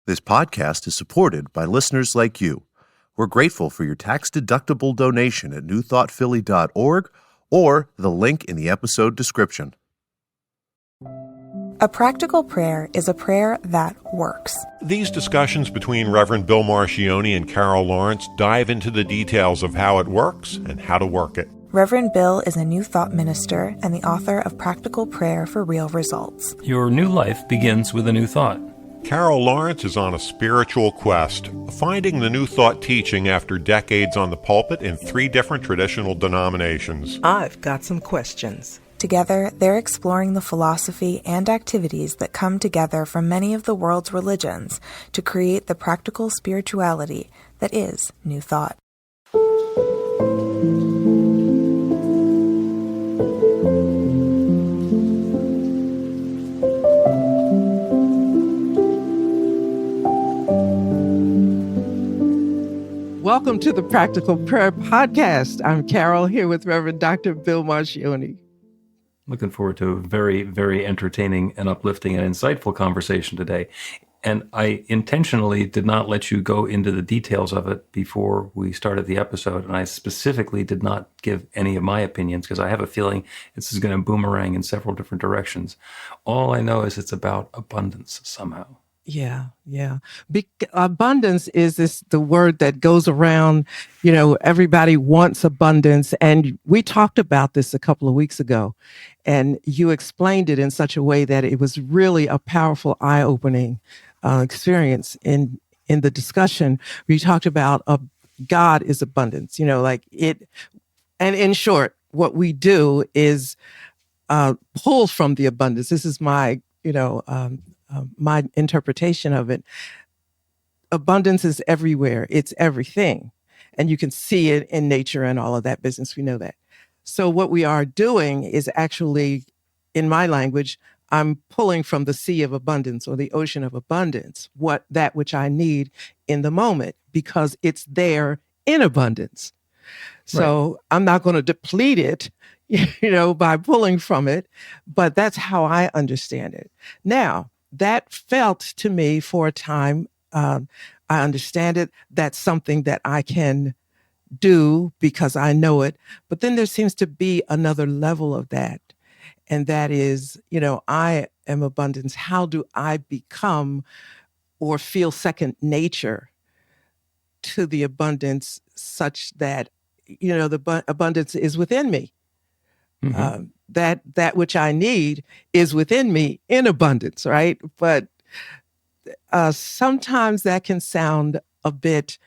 This podcast is supported by listeners like you. We're grateful for your tax-deductible donation at newthoughtphilly.org or the link in the episode description. A practical prayer is a prayer that works. These discussions between Reverend Bill Marcioni and Carol Lawrence dive into the details of how it works and how to work it. Reverend Bill is a New Thought minister and the author of Practical Prayer for Real Results. Your new life begins with a new thought. Carol Lawrence is on a spiritual quest, finding the New Thought teaching after decades on the pulpit in 3 different traditional denominations. I've got some questions. Together, they're exploring the philosophy and activities that come together from many of the world's religions to create the practical spirituality that is New Thought. Welcome to the Practical Prayer Podcast. I'm Carol, here with Reverend Dr. Bill Marcioni. Looking forward to a very, very entertaining and uplifting and insightful conversation today. And I intentionally did not let you go into the details of it before we started the episode. And I specifically did not give any of my opinions because I have a feeling this is going to boomerang in several different directions. All I know is it's about abundance somehow. Yeah. Abundance is the word that goes around, everybody wants abundance. And we talked about this a couple of weeks ago, and you explained it in such a way that it was really a powerful, eye-opening experience in the discussion. We talked about God is abundance, and in short, what we do is pull from the abundance. This is my, my interpretation of it. Abundance is everywhere. It's everything. And you can see it in nature and all of that business. We know that. So what we are doing is actually, in my language, I'm pulling from the sea of abundance or the ocean of abundance, that which I need in the moment, because it's there in abundance. So I'm not going to deplete it, by pulling from it, but that's how I understand it. Now, that felt to me for a time, I understand it, that's something that I can do because I know it. But then there seems to be another level of that. And that is, I am abundance. How do I become or feel second nature to the abundance such that, the abundance is within me? Mm-hmm. That which I need is within me in abundance, right? But sometimes that can sound a bit,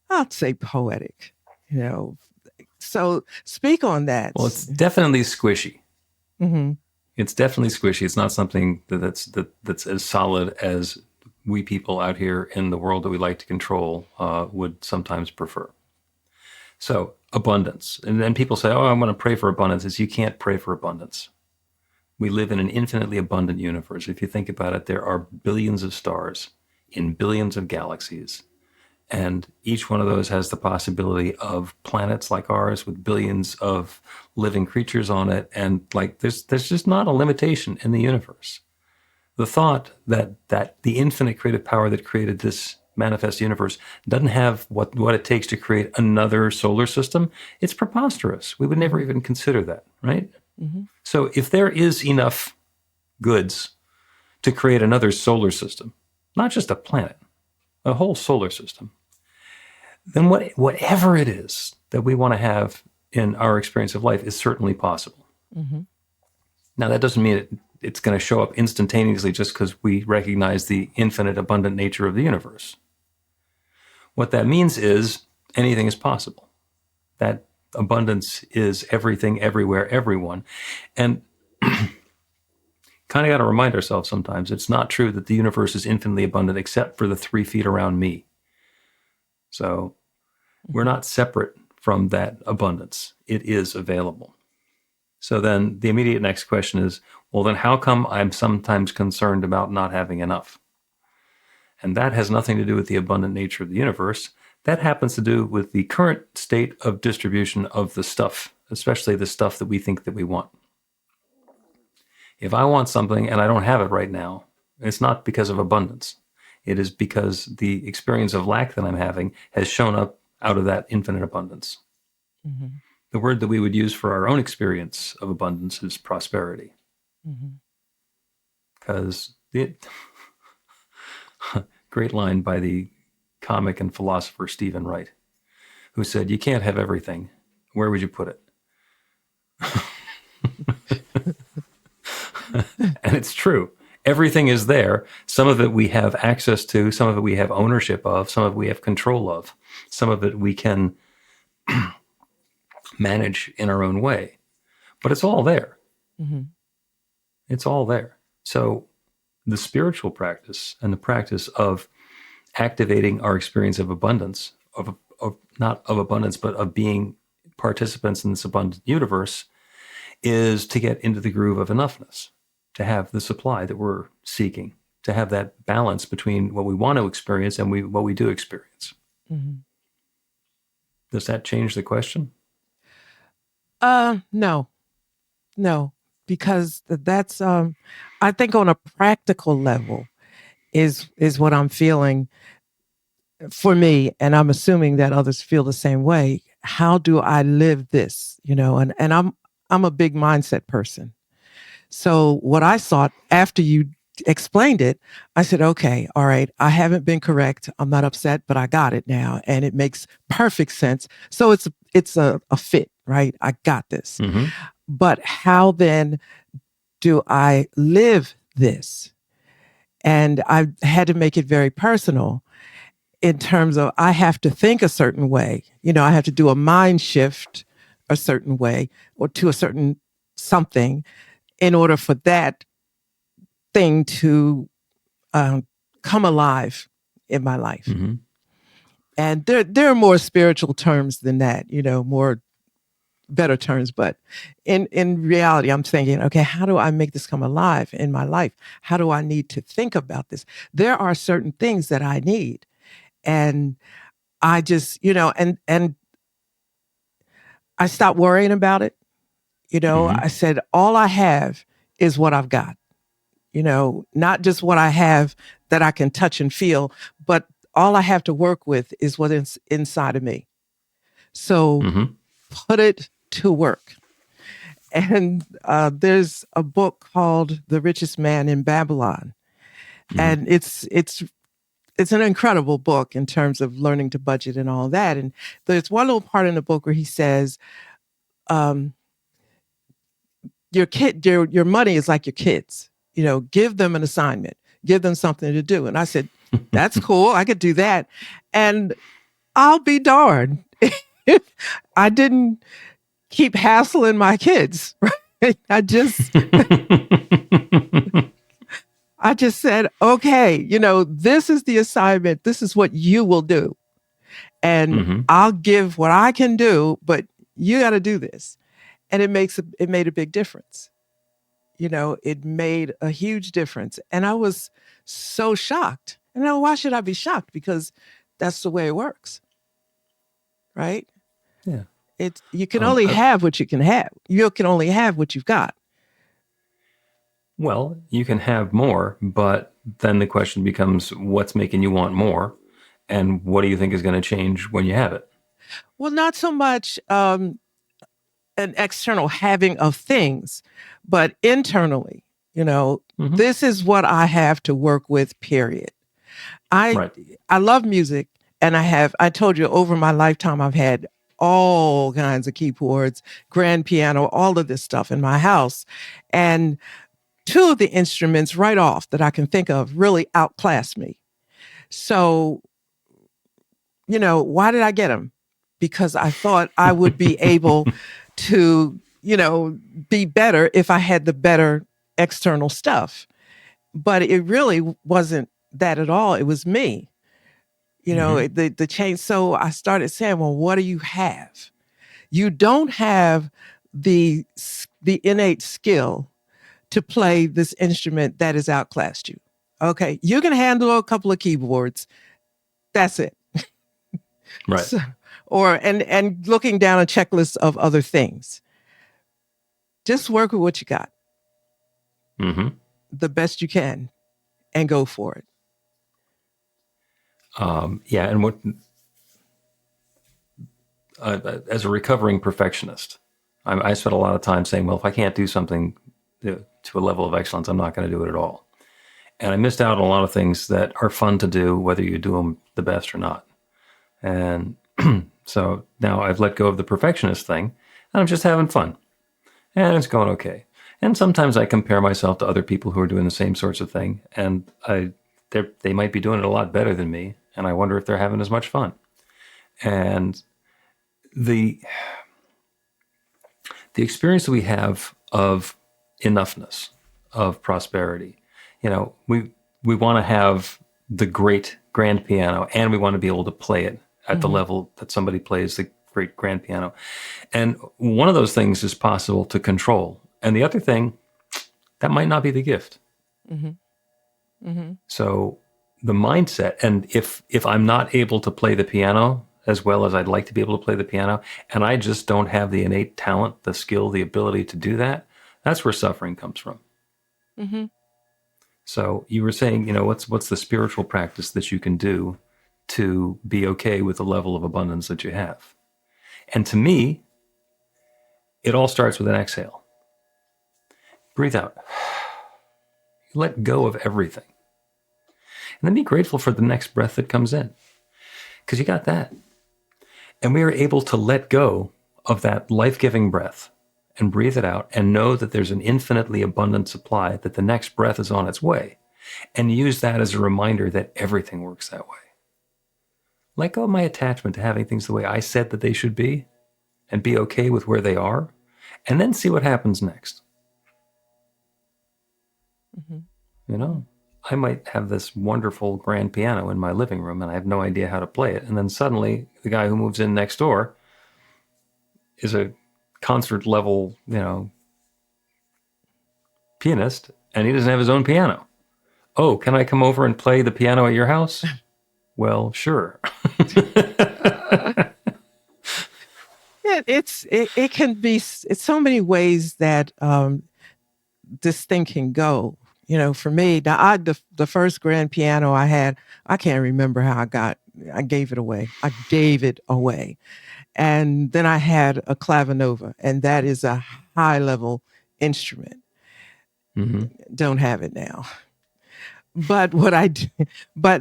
I'd say, poetic, So speak on that. Well, it's definitely squishy. Mm-hmm. It's definitely squishy. It's not something that's as solid as we people out here in the world that we like to control would sometimes prefer. So abundance. And then people say, I want to pray for abundance. You can't pray for abundance. We live in an infinitely abundant universe. If you think about it, there are billions of stars in billions of galaxies. And each one of those has the possibility of planets like ours with billions of living creatures on it. And there's just not a limitation in the universe. The thought that the infinite creative power that created this manifest universe doesn't have what it takes to create another solar system, it's preposterous. We would never even consider that, right? Mm-hmm. So if there is enough goods to create another solar system, not just a planet, a whole solar system, then whatever it is that we want to have in our experience of life is certainly possible. Mm-hmm. Now, that doesn't mean it's going to show up instantaneously just because we recognize the infinite, abundant nature of the universe. What that means is anything is possible. That abundance is everything, everywhere, everyone. And kind of got to remind ourselves sometimes it's not true that the universe is infinitely abundant except for the 3 feet around me. So we're not separate from that abundance. It is available. So then the immediate next question is, well, then how come I'm sometimes concerned about not having enough? And that has nothing to do with the abundant nature of the universe. That happens to do with the current state of distribution of the stuff, especially the stuff that we think that we want. If I want something and I don't have it right now, it's not because of abundance. It is because the experience of lack that I'm having has shown up out of that infinite abundance. Mm-hmm. The word that we would use for our own experience of abundance is prosperity. Because great line by the comic and philosopher Stephen Wright, who said, "You can't have everything. Where would you put it?" And it's true. Everything is there. Some of it we have access to, some of it we have ownership of, some of it we have control of, some of it we can manage in our own way. But it's all there. Mm-hmm. It's all there. So the spiritual practice and the practice of activating our experience of abundance, of not of abundance, but of being participants in this abundant universe, is to get into the groove of enoughness, to have the supply that we're seeking, to have that balance between what we want to experience and what we do experience. Mm-hmm. Does that change the question? No, because that's I think on a practical level is what I'm feeling for me, and I'm assuming that others feel the same way. How do I live this? And I'm a big mindset person. So what I thought after you explained it, I said, okay, all right, I haven't been correct. I'm not upset, but I got it now. And it makes perfect sense. So it's a fit, right? I got this. Mm-hmm. But how then do I live this? And I had to make it very personal in terms of I have to think a certain way. I have to do a mind shift a certain way or to a certain something in order for that thing to come alive in my life. Mm-hmm. And there are more spiritual terms than that, more better terms. But in reality, I'm thinking, okay, how do I make this come alive in my life? How do I need to think about this? There are certain things that I need. And I just, and I stopped worrying about it. Mm-hmm. I said, all I have is what I've got. Not just what I have that I can touch and feel, but all I have to work with is what is inside of me. So Mm-hmm. put it to work. And there's a book called The Richest Man in Babylon. Mm-hmm. And it's an incredible book in terms of learning to budget and all that. And there's one little part in the book where he says, your money is like your kids. Give them an assignment, give them something to do. And I said, that's cool. I could do that. And I'll be darned if I didn't keep hassling my kids. Right? I just said, okay, this is the assignment. This is what you will do. And Mm-hmm. I'll give what I can do, but you got to do this. And it made a big difference. It made a huge difference. And I was so shocked. And why should I be shocked? Because that's the way it works. Right? Yeah. You can only have what you can have. You can only have what you've got. Well, you can have more, but then the question becomes, what's making you want more? And what do you think is going to change when you have it? Well, not so much an external having of things, but internally, Mm-hmm. this is what I have to work with, period. Right. I love music, and I told you over my lifetime, I've had all kinds of keyboards, grand piano, all of this stuff in my house. And two of the instruments right off that I can think of really outclass me. So, why did I get them? Because I thought I would be able to, be better if I had the better external stuff. But it really wasn't that at all. It was me. Mm-hmm. The change. So I started saying, well, what do you have? You don't have the innate skill to play this instrument that has outclassed you. Okay. You can handle a couple of keyboards. That's it. Right. So, and looking down a checklist of other things. Just work with what you got. Mm-hmm. The best you can and go for it. Yeah, and what as a recovering perfectionist, I spent a lot of time saying, well, if I can't do something to a level of excellence, I'm not going to do it at all. And I missed out on a lot of things that are fun to do, whether you do them the best or not. And so now I've let go of the perfectionist thing, and I'm just having fun. And it's going okay. And sometimes I compare myself to other people who are doing the same sorts of thing, and they might be doing it a lot better than me, and I wonder if they're having as much fun. And the experience that we have of enoughness, of prosperity, we want to have the great grand piano, and we want to be able to play it at the level that somebody plays the great grand piano. And one of those things is possible to control. And the other thing, that might not be the gift. So the mindset, and if I'm not able to play the piano as well as I'd like to be able to play the piano, and I just don't have the innate talent, the skill, the ability to do that, that's where suffering comes from. So you were saying, what's the spiritual practice that you can do to be okay with the level of abundance that you have? And to me, it all starts with an exhale. Breathe out. Let go of everything. And then be grateful for the next breath that comes in, because you got that. And we are able to let go of that life-giving breath and breathe it out and know that there's an infinitely abundant supply, that the next breath is on its way, and use that as a reminder that everything works that way. Let go of my attachment to having things the way I said that they should be, and be okay with where they are, and then see what happens next. I might have this wonderful grand piano in my living room, and I have no idea how to play it. And then suddenly the guy who moves in next door is a concert level, pianist, and he doesn't have his own piano. Oh, can I come over and play the piano at your house? Well, sure. It can be, it's so many ways that this thing can go. For me, the first grand piano I had, I can't remember how I gave it away. I gave it away. And then I had a clavinova, and that is a high level instrument. Don't have it now. But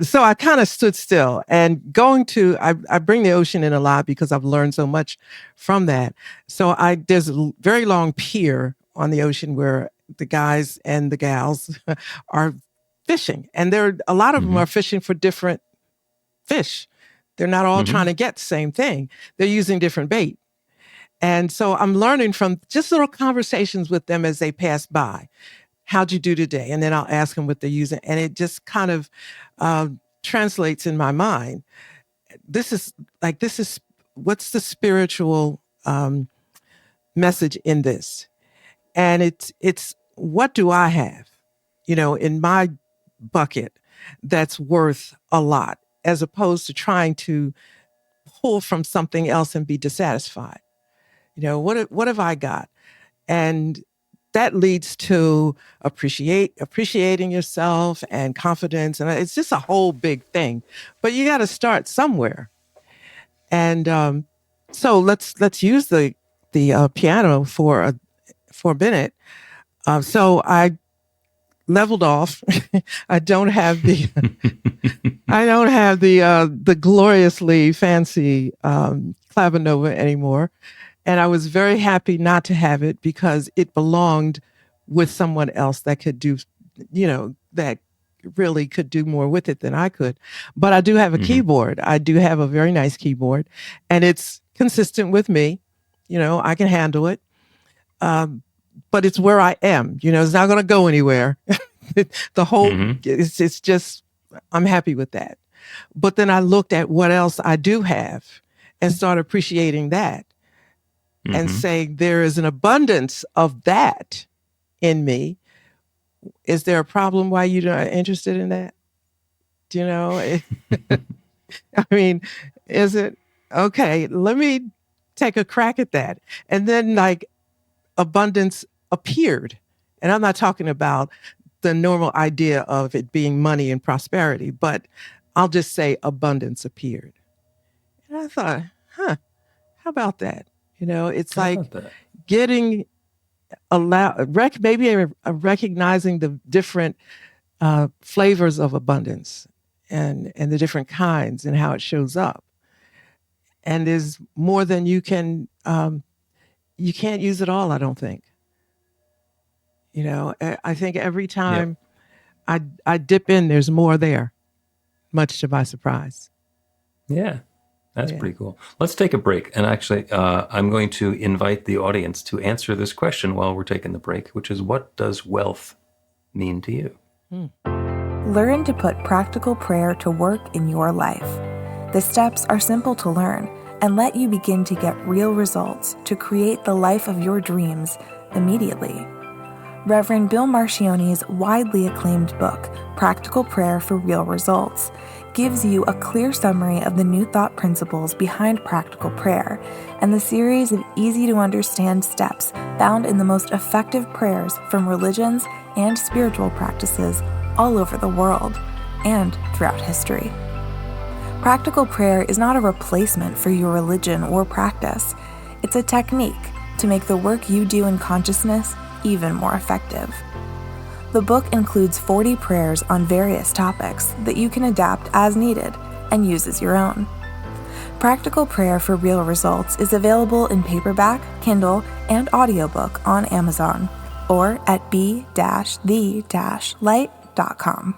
so I kind of stood still, and I bring the ocean in a lot because I've learned so much from that. So there's a very long pier on the ocean where the guys and the gals are fishing, and a lot of them are fishing for different fish. They're not all trying to get the same thing. They're using different bait. And so I'm learning from just little conversations with them as they pass by. How'd you do today? And then I'll ask them what they're using. And it just kind of translates in my mind. This is what's the spiritual message in this? And it's what do I have, in my bucket that's worth a lot, as opposed to trying to pull from something else and be dissatisfied. What have I got? And that leads to appreciating yourself and confidence. And it's just a whole big thing, but you got to start somewhere. And so let's use the piano for a minute. So I leveled off. I don't have the the gloriously fancy clavinova anymore. And I was very happy not to have it because it belonged with someone else that could do, that really could do more with it than I could. But I do have a keyboard. I do have a very nice keyboard, and it's consistent with me. I can handle it. But it's where I am. It's not going to go anywhere. The whole, it's just, I'm happy with that. But then I looked at what else I do have and started appreciating that. And saying there is an abundance of that in me. Is there a problem why you're not interested in that? I mean, is it okay? Let me take a crack at that. And then abundance appeared. And I'm not talking about the normal idea of it being money and prosperity, but I'll just say abundance appeared. And I thought, how about that? It's How like about that? getting recognizing the different flavors of abundance and the different kinds and how it shows up. And there's more than you can't use it all, I don't think. I think every time I dip in, there's more there, much to my surprise. Yeah, that's pretty cool. Let's take a break. And actually, I'm going to invite the audience to answer this question while we're taking the break, which is, what does wealth mean to you? Learn to put practical prayer to work in your life. The steps are simple to learn and let you begin to get real results to create the life of your dreams immediately. Reverend Bill Marcione's widely acclaimed book, Practical Prayer for Real Results, gives you a clear summary of the New Thought principles behind practical prayer and the series of easy-to-understand steps found in the most effective prayers from religions and spiritual practices all over the world and throughout history. Practical prayer is not a replacement for your religion or practice. It's a technique to make the work you do in consciousness even more effective. The book includes 40 prayers on various topics that you can adapt as needed and use as your own. Practical Prayer for Real Results is available in paperback, Kindle, and audiobook on Amazon or at b-the-light.com.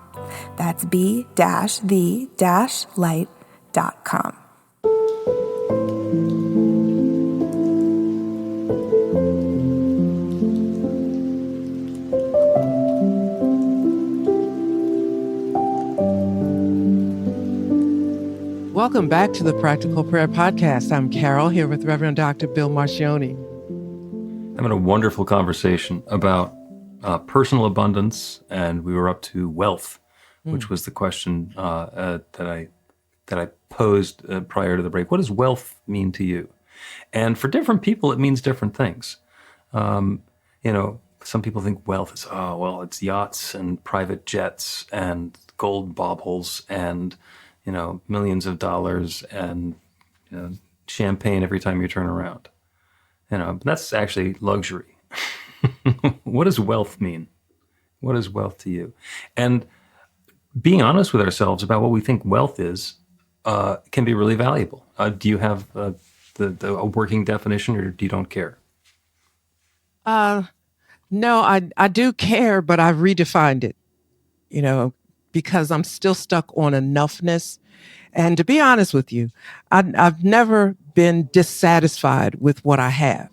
That's b-the-light.com. Welcome back to the Practical Prayer Podcast. I'm Carol, here with Reverend Dr. Bill Marcione. Having a wonderful conversation about personal abundance, and we were up to wealth, which was the question that I posed prior to the break. What does wealth mean to you? And for different people, it means different things. Some people think wealth is, it's yachts and private jets and gold baubles and millions of dollars and champagne every time you turn around. But that's actually luxury. What does wealth mean? What is wealth to you? And being honest with ourselves about what we think wealth is can be really valuable. Do you have a working definition, or you don't care? No, I do care, but I've redefined it, because I'm still stuck on enoughness. And to be honest with you, I've never been dissatisfied with what I have.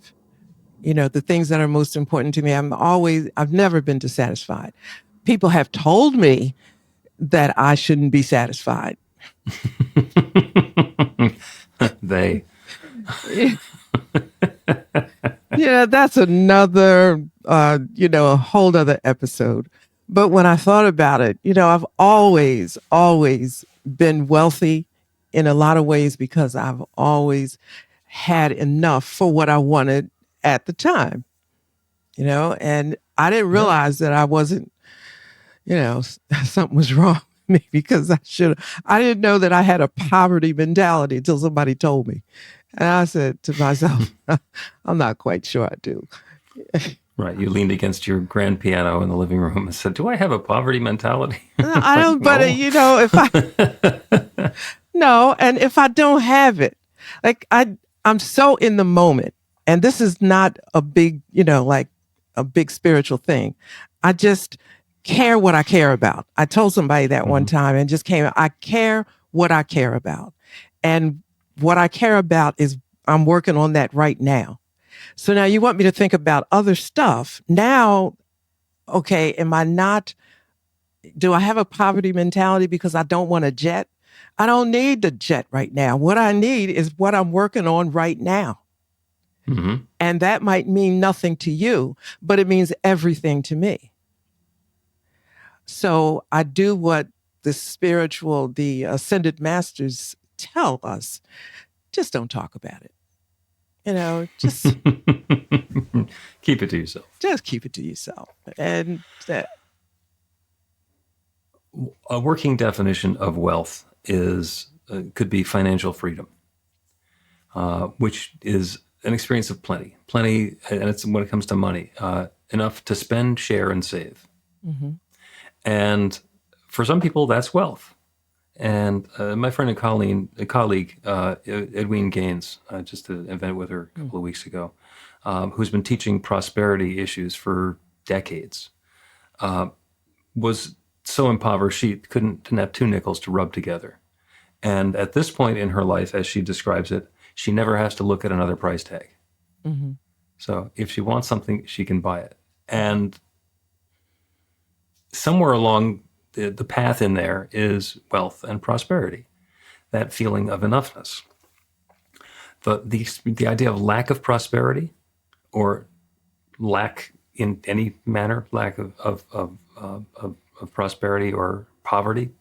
The things that are most important to me, I've never been dissatisfied. People have told me that I shouldn't be satisfied. They. That's another, a whole other episode. But when I thought about it, I've always been wealthy in a lot of ways because I've always had enough for what I wanted at the time, and I didn't realize that I wasn't, something was wrong with me because I didn't know that I had a poverty mentality until somebody told me. And I said to myself, I'm not quite sure I do. Right. You leaned against your grand piano in the living room and said, do I have a poverty mentality? I don't, but and if I don't have it, like I'm so in the moment, and this is not a big, like a big spiritual thing. I just care what I care about. I told somebody that one time and just I care what I care about. And what I care about is I'm working on that right now. So now you want me to think about other stuff. Now, okay, do I have a poverty mentality because I don't want a jet? I don't need the jet right now. What I need is what I'm working on right now. Mm-hmm. And that might mean nothing to you, but it means everything to me. So I do what the ascended masters tell us. Just don't talk about it. Just keep it to yourself. Just keep it to yourself. And a working definition of wealth is could be financial freedom, which is an experience of plenty, and it's when it comes to money, enough to spend, share, and save. Mm-hmm. And for some people, that's wealth. And my friend and colleague, Edwene Gaines, just an event with her a couple of weeks ago, who's been teaching prosperity issues for decades, was so impoverished she didn't have two nickels to rub together. And at this point in her life, as she describes it, she never has to look at another price tag. Mm-hmm. So if she wants something, she can buy it. And somewhere along the path in there is wealth and prosperity, that feeling of enoughness. The idea of lack of prosperity, or lack in any manner, lack of prosperity or poverty,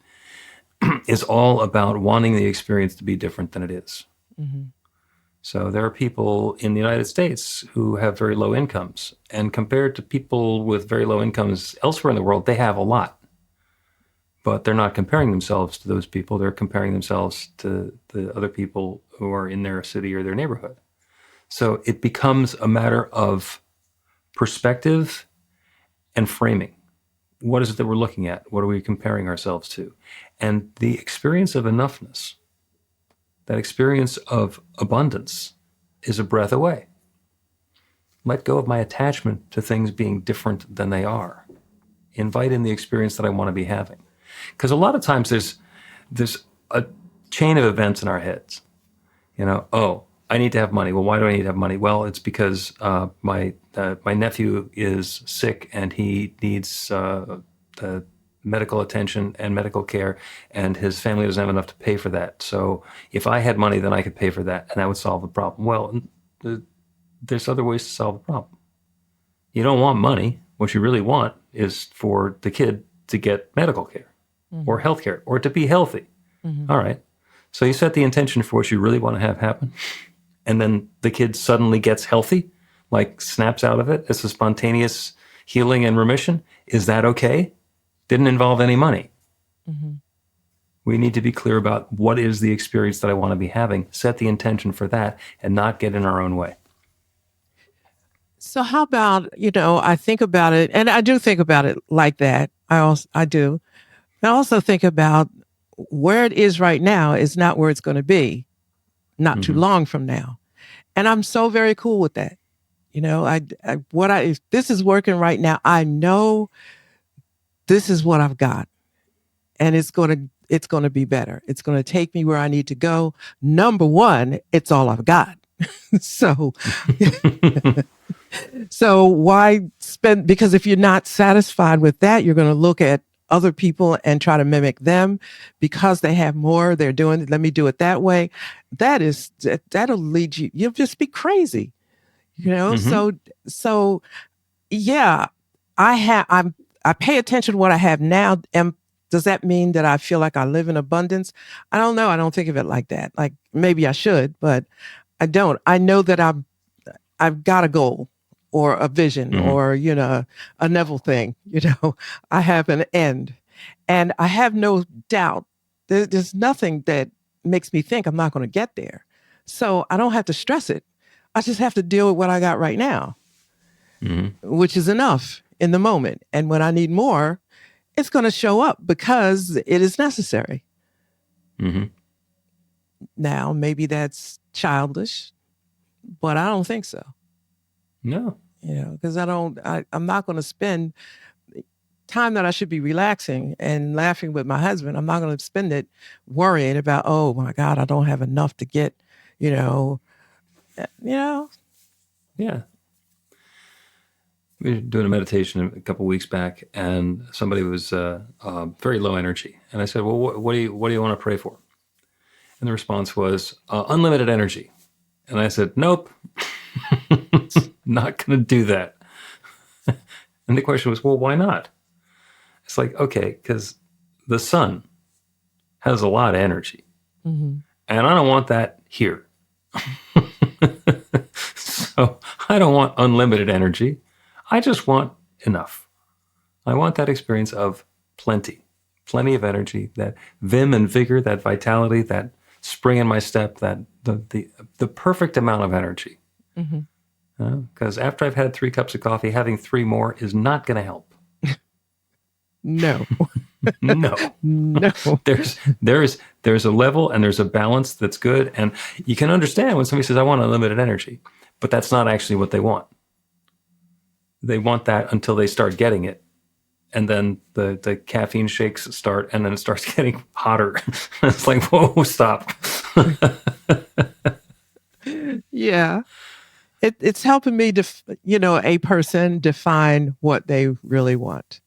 is all about wanting the experience to be different than it is. Mm-hmm. So there are people in the United States who have very low incomes, and compared to people with very low incomes elsewhere in the world, they have a lot. But they're not comparing themselves to those people. They're comparing themselves to the other people who are in their city or their neighborhood. So it becomes a matter of perspective and framing. What is it that we're looking at? What are we comparing ourselves to? And the experience of enoughness, that experience of abundance, is a breath away. Let go of my attachment to things being different than they are. Invite in the experience that I want to be having. Because a lot of times there's a chain of events in our heads. Oh, I need to have money. Well, why do I need to have money? Well, it's because my nephew is sick and he needs medical attention and medical care, and his family doesn't have enough to pay for that. So if I had money, then I could pay for that, and that would solve the problem. Well, there's other ways to solve the problem. You don't want money. What you really want is for the kid to get medical care, mm-hmm. or health care, or to be healthy. Mm-hmm. All right. So you set the intention for what you really want to have happen, and then the kid suddenly gets healthy, like snaps out of it. It's a spontaneous healing and remission. Is that okay? Didn't involve any money. Mm-hmm. We need to be clear about what is the experience that I want to be having, set the intention for that, and not get in our own way. So how about, I think about it, and I do think about it like that. I do. I also think about where it is right now is not where it's going to be not too long from now. And I'm so very cool with that. If this is working right now, I know this is what I've got, and it's going to be better. It's going to take me where I need to go. Number one, it's all I've got. So why spend, because if you're not satisfied with that, you're going to look at other people and try to mimic them because they have more. They're doing it. Let me do it that way. That'll lead you. You'll just be crazy, Mm-hmm. So yeah, I pay attention to what I have now. And does that mean that I feel like I live in abundance? I don't know. I don't think of it like that. Like maybe I should, but I don't. I know that I've got a goal or a vision, mm-hmm. or, a Neville thing, I have an end, and I have no doubt there's nothing that makes me think I'm not going to get there. So I don't have to stress it. I just have to deal with what I got right now, mm-hmm. which is enough in the moment. And when I need more, it's going to show up because it is necessary. Mm-hmm. Now, maybe that's childish, but I don't think so. No. Because I'm not going to spend time that I should be relaxing and laughing with my husband. I'm not going to spend it worrying about, oh my God, I don't have enough to get, Yeah. We were doing a meditation a couple of weeks back, and somebody was very low energy. And I said, well, what do you want to pray for? And the response was, unlimited energy. And I said, nope, not going to do that. And the question was, well, why not? It's like, okay, because the sun has a lot of energy. Mm-hmm. And I don't want that here. So I don't want unlimited energy. I just want enough. I want that experience of plenty. plenty of energy, that vim and vigor, that vitality, that spring in my step, that the perfect amount of energy. Because after I've had 3 cups of coffee, having 3 more is not going to help. No. No. No. There's a level and there's a balance that's good. And you can understand when somebody says, I want unlimited energy, but that's not actually what they want. They want that until they start getting it. And then the caffeine shakes start, and then it starts getting hotter. It's like, whoa, stop. Yeah. It's helping me, a person define what they really want,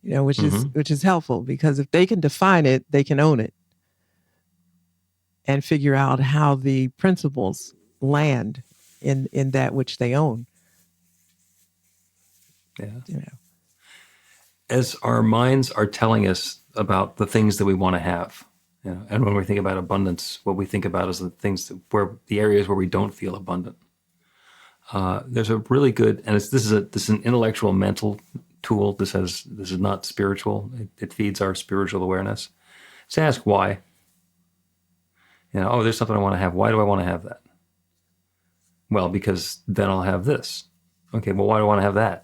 which is helpful, because if they can define it, they can own it and figure out how the principles land in that which they own. Yeah. As our minds are telling us about the things that we want to have, and when we think about abundance, what we think about is the things the areas where we don't feel abundant. There's a really good, and this is an intellectual, mental tool. This is not spiritual. It feeds our spiritual awareness. So ask why. There's something I want to have. Why do I want to have that? Well, because then I'll have this. Okay, well, why do I want to have that?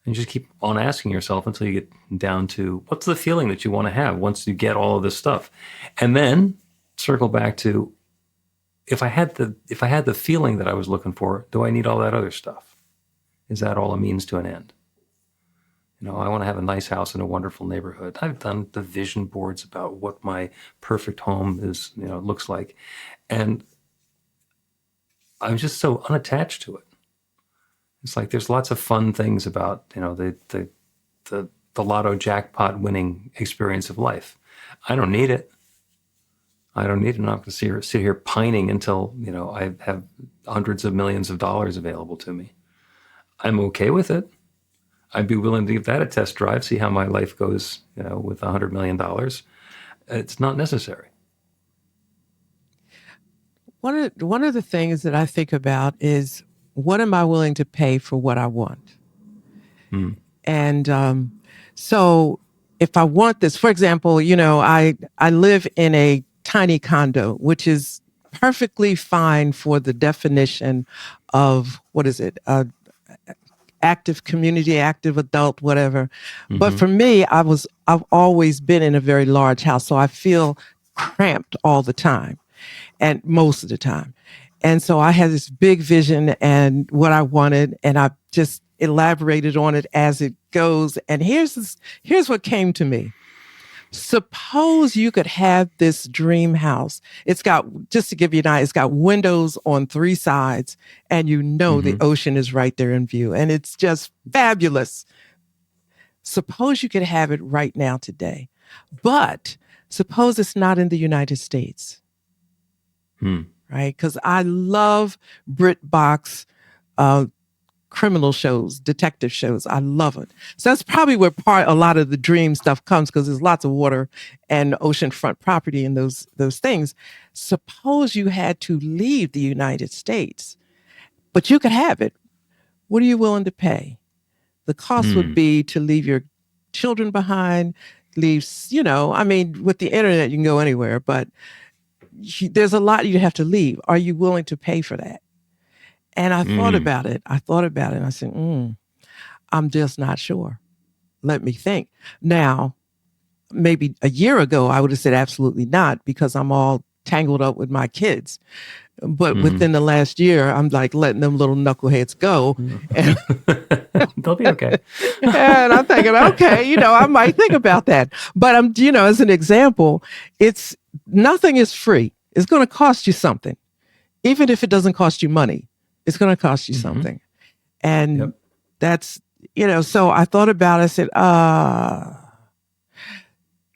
And you just keep on asking yourself until you get down to what's the feeling that you want to have once you get all of this stuff. And then circle back to, if I had the feeling that I was looking for, do I need all that other stuff? Is that all a means to an end? I want to have a nice house in a wonderful neighborhood. I've done the vision boards about what my perfect home is, looks like. And I'm just so unattached to it. It's like there's lots of fun things about, the lotto jackpot winning experience of life. I don't need it. I'm not going to sit here pining until, I have hundreds of millions of dollars available to me. I'm okay with it. I'd be willing to give that a test drive, see how my life goes, with $100 million. It's not necessary. One of the things that I think about is, what am I willing to pay for what I want? And so if I want this, for example, I live in a tiny condo, which is perfectly fine for the definition of, what is it? Active community, active adult, whatever. But for me, I've always been in a very large house, so I feel cramped all the time, and most of the time. And so I had this big vision and what I wanted, and I just elaborated on it as it goes. And here's what came to me. Suppose you could have this dream house. It's got, just to give you an idea, it's got windows on 3 sides, and the ocean is right there in view, and it's just fabulous. Suppose you could have it right now today, but suppose it's not in the United States. Right? Because I love BritBox criminal shows, detective shows. I love it. So that's probably where a lot of the dream stuff comes, because there's lots of water and oceanfront property and those things. Suppose you had to leave the United States, but you could have it. What are you willing to pay? The cost would be to leave your children behind, with the internet, you can go anywhere, but there's a lot you have to leave. Are you willing to pay for that? And I thought about it. And I said, I'm just not sure. Let me think. Now, maybe a year ago, I would have said absolutely not, because I'm all tangled up with my kids. But within the last year, I'm like letting them little knuckleheads go. And they'll be okay. And I'm thinking, okay, I might think about that. But as an example, nothing is free. It's going to cost you something. Even if it doesn't cost you money, it's going to cost you something. And that's, so I thought about it. I said,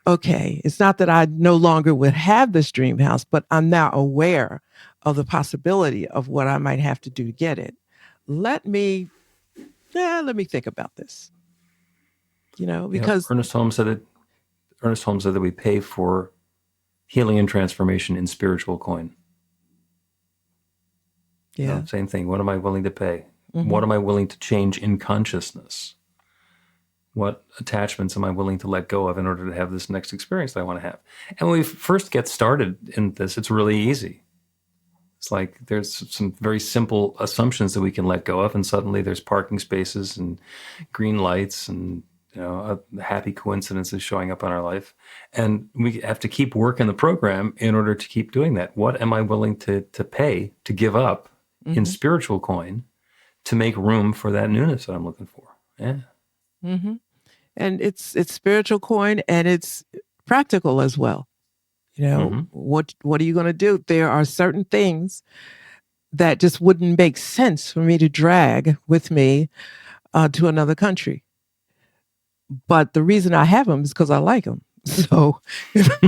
okay, it's not that I no longer would have this dream house, but I'm now aware of the possibility of what I might have to do to get it. Let me think about this. Because Ernest Holmes said that we pay for healing and transformation in spiritual coin. Yeah. Same thing. What am I willing to pay? What am I willing to change in consciousness What attachments am I willing to let go of in order to have this next experience that I want to have? And when we first get started in this, it's really easy. It's like there's some very simple assumptions that we can let go of, and suddenly there's parking spaces and green lights and happy coincidences showing up in our life. And we have to keep working the program in order to keep doing that. What am I willing to pay, to give up in spiritual coin to make room for that newness that I'm looking for? Yeah. Mm-hmm. And it's spiritual coin, and it's practical as well. What are you going to do? There are certain things that just wouldn't make sense for me to drag with me to another country. But the reason I have them is because I like them. So, that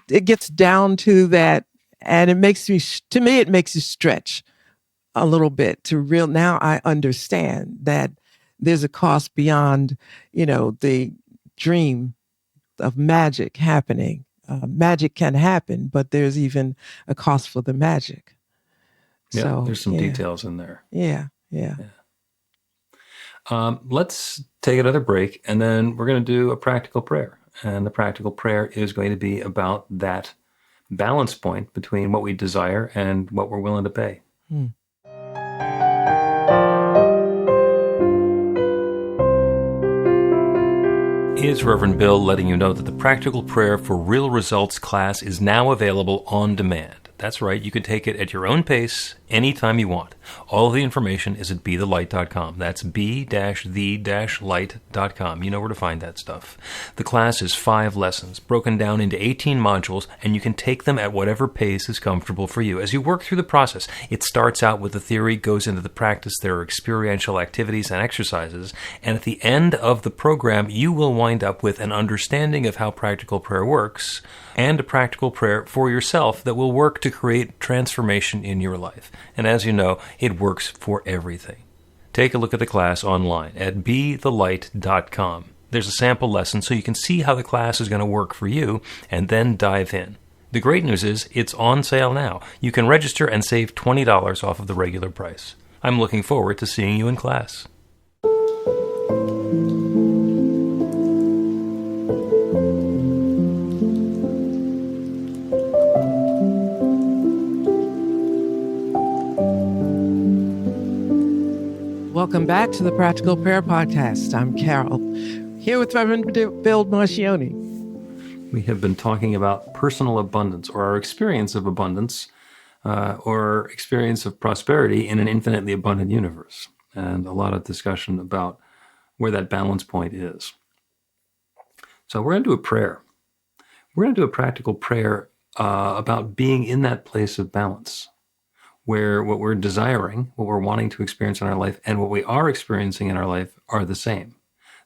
it gets down to that, and it makes me, to me, it makes you stretch a little bit now I understand that there's a cost beyond, the dream of magic happening. Magic can happen, but there's even a cost for the magic. Yeah, So there's some details in there. Yeah. Let's take another break, and then we're going to do a practical prayer. And the practical prayer is going to be about that balance point between what we desire and what we're willing to pay. It's Reverend Bill letting you know that the Practical Prayer for Real Results class is now available on demand. That's right, you can take it at your own pace, anytime you want. All of the information is at bethelight.com. That's b-the-light.com. You know where to find that stuff. The class is 5 lessons, broken down into 18 modules, and you can take them at whatever pace is comfortable for you. As you work through the process, it starts out with the theory, goes into the practice, there are experiential activities and exercises, and at the end of the program, you will wind up with an understanding of how practical prayer works, and a practical prayer for yourself that will work to create transformation in your life. And as you know, it works for everything. Take a look at the class online at bethelight.com. There's a sample lesson so you can see how the class is going to work for you, and then dive in. The great news is it's on sale now. You can register and save $20 off of the regular price. I'm looking forward to seeing you in class. Welcome back to the Practical Prayer Podcast. I'm Carol, here with Reverend Bill Marcioni. We have been talking about personal abundance, or our experience of abundance, or experience of prosperity in an infinitely abundant universe, and a lot of discussion about where that balance point is. So we're going to do a prayer. We're going to do a practical prayer about being in that place of balance, where what we're desiring, what we're wanting to experience in our life, and what we are experiencing in our life are the same.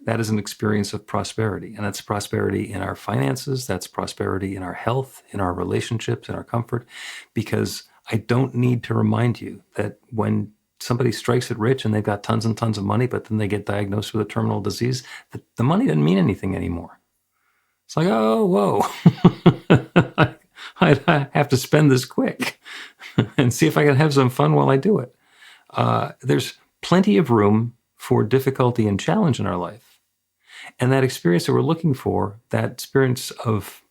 That is an experience of prosperity, and that's prosperity in our finances, that's prosperity in our health, in our relationships, in our comfort, because I don't need to remind you that when somebody strikes it rich and they've got tons and tons of money, but then they get diagnosed with a terminal disease, the money doesn't mean anything anymore. It's like, oh, whoa, I have to spend this quick and see if I can have some fun while I do it. There's plenty of room for difficulty and challenge in our life. And that experience that we're looking for, that experience of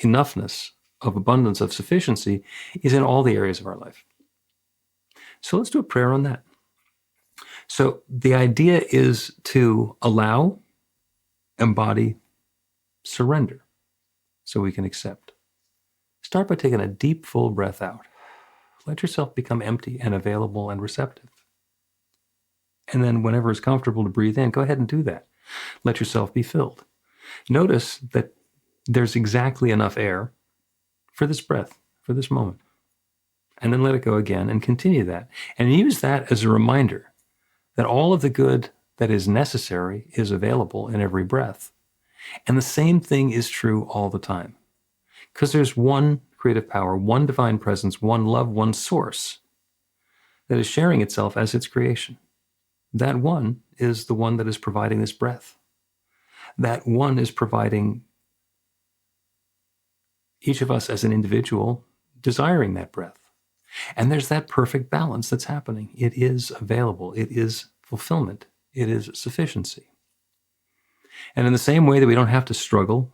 enoughness, of abundance, of sufficiency, is in all the areas of our life. So let's do a prayer on that. So the idea is to allow, embody, surrender, so we can accept. Start by taking a deep, full breath out. Let yourself become empty and available and receptive. And then whenever it's comfortable to breathe in, go ahead and do that. Let yourself be filled. Notice that there's exactly enough air for this breath, for this moment. And then let it go again and continue that. And use that as a reminder that all of the good that is necessary is available in every breath. And the same thing is true all the time. Because there's one creative power, one divine presence, one love, one source that is sharing itself as its creation. That one is the one that is providing this breath. That one is providing each of us as an individual desiring that breath. And there's that perfect balance that's happening. It is available. It is fulfillment. It is sufficiency. And in the same way that we don't have to struggle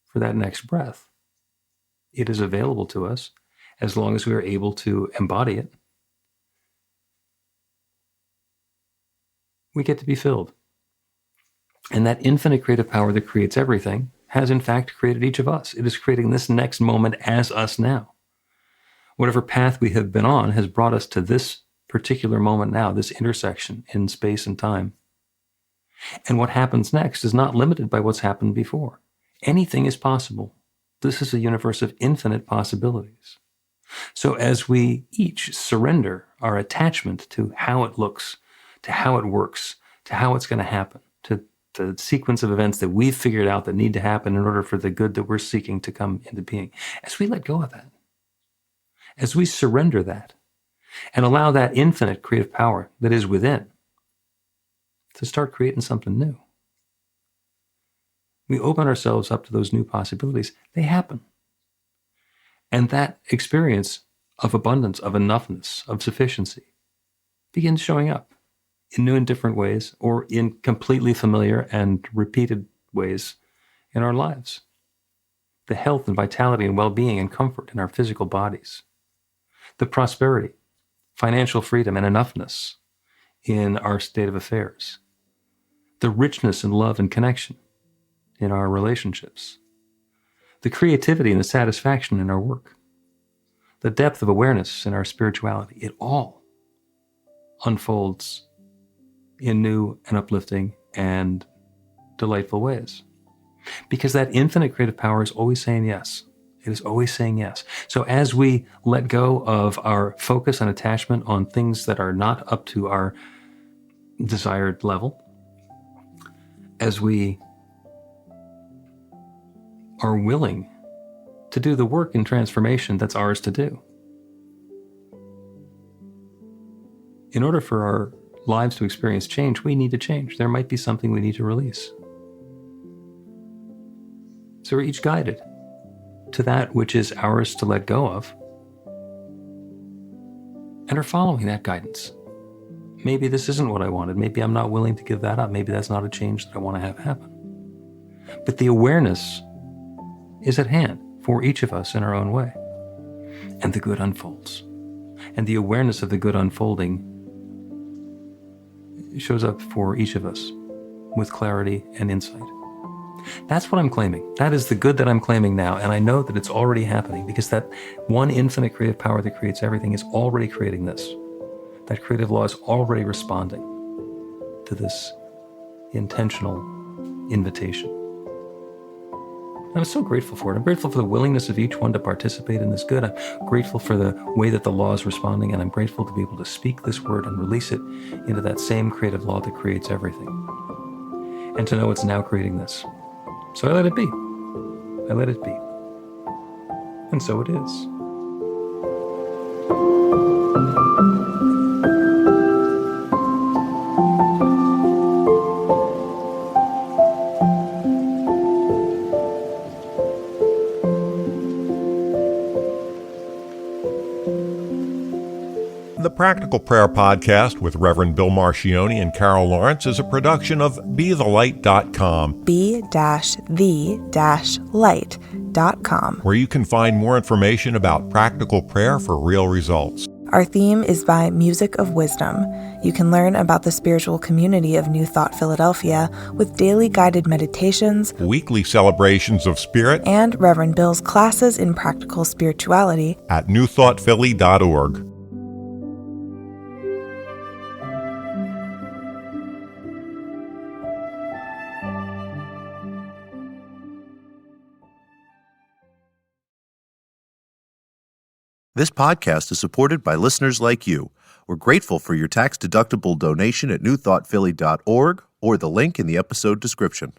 for that next breath, it is available to us as long as we are able to embody it. We get to be filled. And that infinite creative power that creates everything has in fact created each of us. It is creating this next moment as us now. Whatever path we have been on has brought us to this particular moment now, this intersection in space and time. And what happens next is not limited by what's happened before. Anything is possible. This is a universe of infinite possibilities. So as we each surrender our attachment to how it looks, to how it works, to how it's going to happen, to the sequence of events that we've figured out that need to happen in order for the good that we're seeking to come into being, as we let go of that, as we surrender that and allow that infinite creative power that is within to start creating something new, we open ourselves up to those new possibilities. They happen. And that experience of abundance, of enoughness, of sufficiency begins showing up in new and different ways, or in completely familiar and repeated ways in our lives. The health and vitality and well-being and comfort in our physical bodies. The prosperity, financial freedom, and enoughness in our state of affairs. The richness and love and connection in our relationships. The creativity and the satisfaction in our work. The depth of awareness in our spirituality. It all unfolds in new and uplifting and delightful ways. Because that infinite creative power is always saying yes. It is always saying yes. So as we let go of our focus and attachment on things that are not up to our desired level, as we are willing to do the work in transformation that's ours to do, in order for our lives to experience change, we need to change. There might be something we need to release. So we're each guided to that which is ours to let go of, and are following that guidance. Maybe this isn't what I wanted. Maybe I'm not willing to give that up. Maybe that's not a change that I want to have happen. But the awareness is at hand for each of us in our own way. And the good unfolds. And the awareness of the good unfolding shows up for each of us with clarity and insight. That's what I'm claiming. That is the good that I'm claiming now. And I know that it's already happening because that one infinite creative power that creates everything is already creating this. That creative law is already responding to this intentional invitation. I'm so grateful for it. I'm grateful for the willingness of each one to participate in this good. I'm grateful for the way that the law is responding, and I'm grateful to be able to speak this word and release it into that same creative law that creates everything. And to know it's now creating this. So I let it be. I let it be. And so it is. The Practical Prayer Podcast with Reverend Bill Marcioni and Carol Lawrence is a production of BeTheLight.com. be-the-light.com. Where you can find more information about practical prayer for real results. Our theme is by Music of Wisdom. You can learn about the spiritual community of New Thought Philadelphia with daily guided meditations, Weekly celebrations of spirit, and Reverend Bill's classes in practical spirituality at newthoughtphilly.org. This podcast is supported by listeners like you. We're grateful for your tax-deductible donation at newthoughtphilly.org or the link in the episode description.